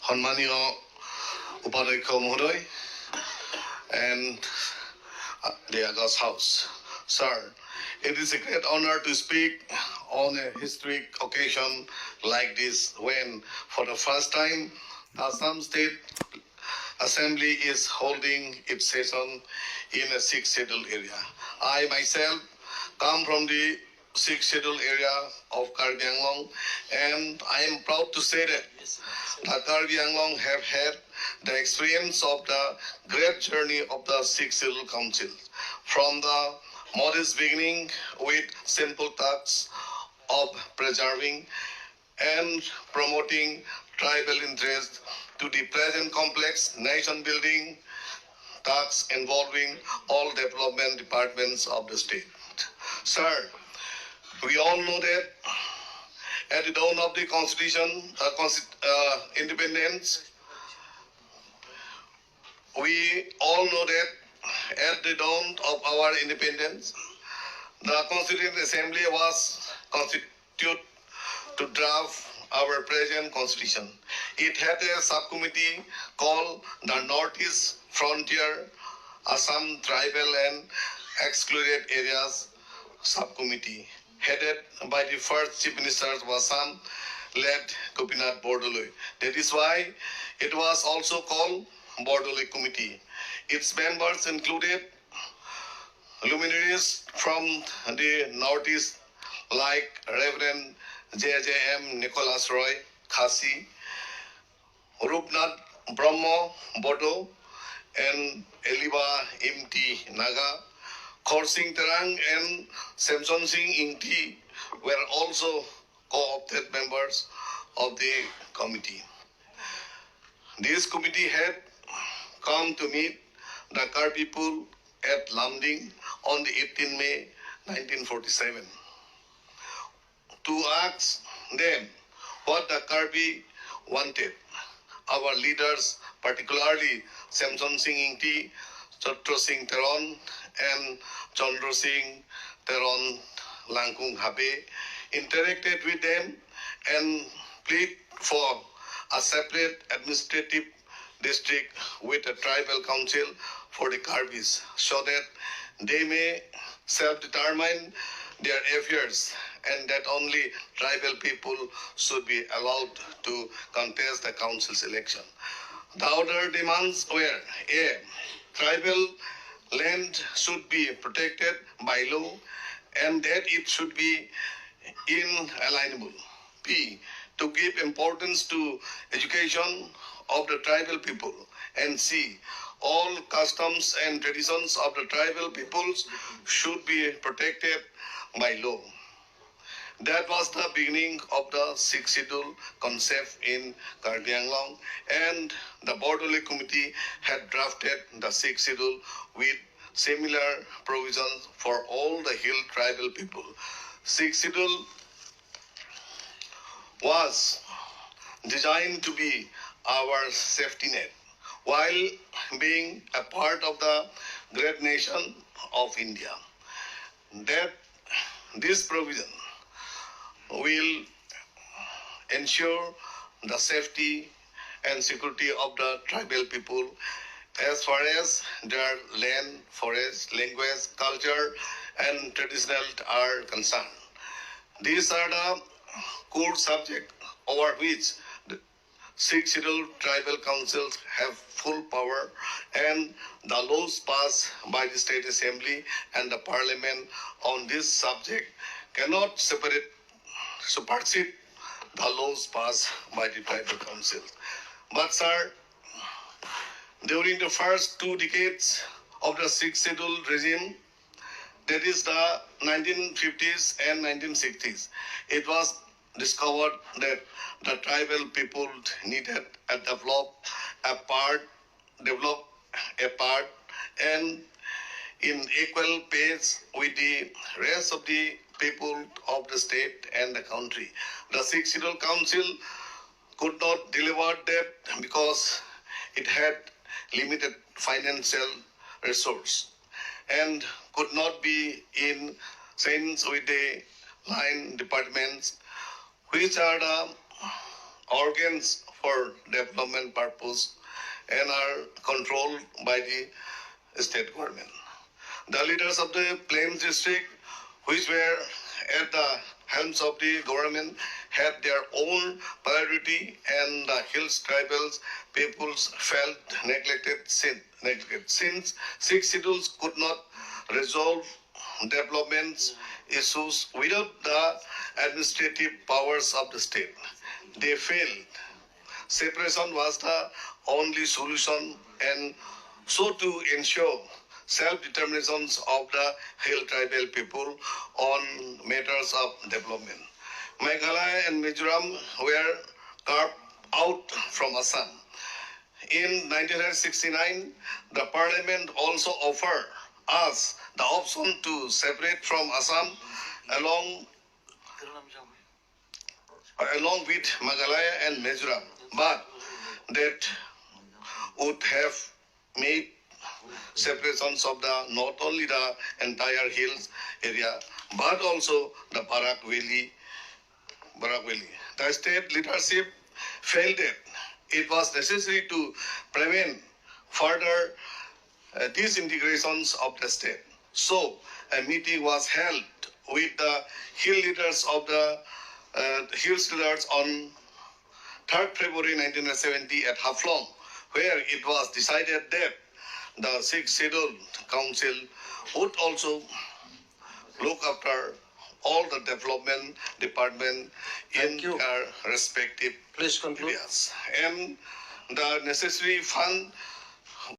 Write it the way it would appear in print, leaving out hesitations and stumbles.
সম্মানীয় উপাধ্যক্ষ মহোদয় and the August House. Sir, it is a great honor to speak on a historic occasion like this when, for the first time, Assam State Assembly is holding its session in a sixth scheduled area. I myself come from the sixth scheduled area of Karbi Anglong, and I am proud to say that the Karbi Anglong have had the experience of the great journey of the sixth scheduled council, from the modest beginning with simple tasks of preserving and promoting tribal interests to the present complex nation-building tasks involving all development departments of the state. Sir, we all know that at the dawn of the independence, we all know that at the dawn of our independence, the Constituent Assembly was constituted to draft our present constitution. It had a subcommittee called the Northeast Frontier Assam Tribal and Excluded Areas Subcommittee, headed by the first Chief Minister of Assam, led Gopinath Bordoloi. That is why it was also called Bordoloi Committee. Its members included luminaries from the Northeast like Reverend J.J.M. Nicholas Roy Khasi, Rupnath Brahmo Bodo, and Eliba M.T. Naga. Khorsing Terang and Samson Singh Ingti were also co-opted members of the committee. This committee had come to meet the Kar people at Lamding on the 18th May 1947 to ask them what the Karbi wanted. Our leaders, particularly Samson Singh Ingti, Chatra Singh Teron, and Chandra Singh Teron Langkung Habe, interacted with them and plead for a separate administrative district with a tribal council for the Karbis so that they may self-determine their affairs and that only tribal people should be allowed to contest the council's election. The other demands were A. Tribal land should be protected by law and that it should be inalienable. B. To give importance to education of the tribal people. And C. All customs and traditions of the tribal peoples should be protected by law. That was the beginning of the sixth schedule concept in Karbi Anglong, and the Bordoloi Committee had drafted the sixth schedule with similar provisions for all the hill tribal people. Sixth schedule was designed to be our safety net while being a part of the great nation of India. That this provision will ensure the safety and security of the tribal people as far as their land, forest, language, culture, and traditional are concerned. These are the core subjects over which the six scheduled tribal councils have full power, and the laws passed by the State Assembly and the Parliament on this subject cannot supersede the laws passed by the tribal council. But sir, during the first 2 decades of the sixth schedule regime, that is the 1950s and 1960s, it was discovered that the tribal people needed to develop a part and in equal pace with the rest of the people of the state and the country. The sixth schedule council could not deliver that because it had limited financial resource and could not be in sync with the line departments, which are the organs for development purpose and are controlled by the state government. The leaders of the Plains district, which were at the helms of the government, had their own priority, and the hills tribals peoples felt neglected since six schedules could not resolve development issues without the administrative powers of the state. They failed. Separation was the only solution, and so to ensure self-determination of the hill tribal people on matters of development. Meghalaya and Mizoram were carved out from Assam. In 1969, the parliament also offered us the option to separate from Assam along with Meghalaya and Mizoram, but that would have made separations of the not only the entire hills area but also the Barak Valley. The state leadership felt that it was necessary to prevent further disintegrations of the state. So a meeting was held with the hill leaders of the hills leaders on 3rd February 1970 at Haflong, where it was decided that the Sixth Scheduled Council would also look after all the development department in their respective Please conclude. areas. And the necessary fund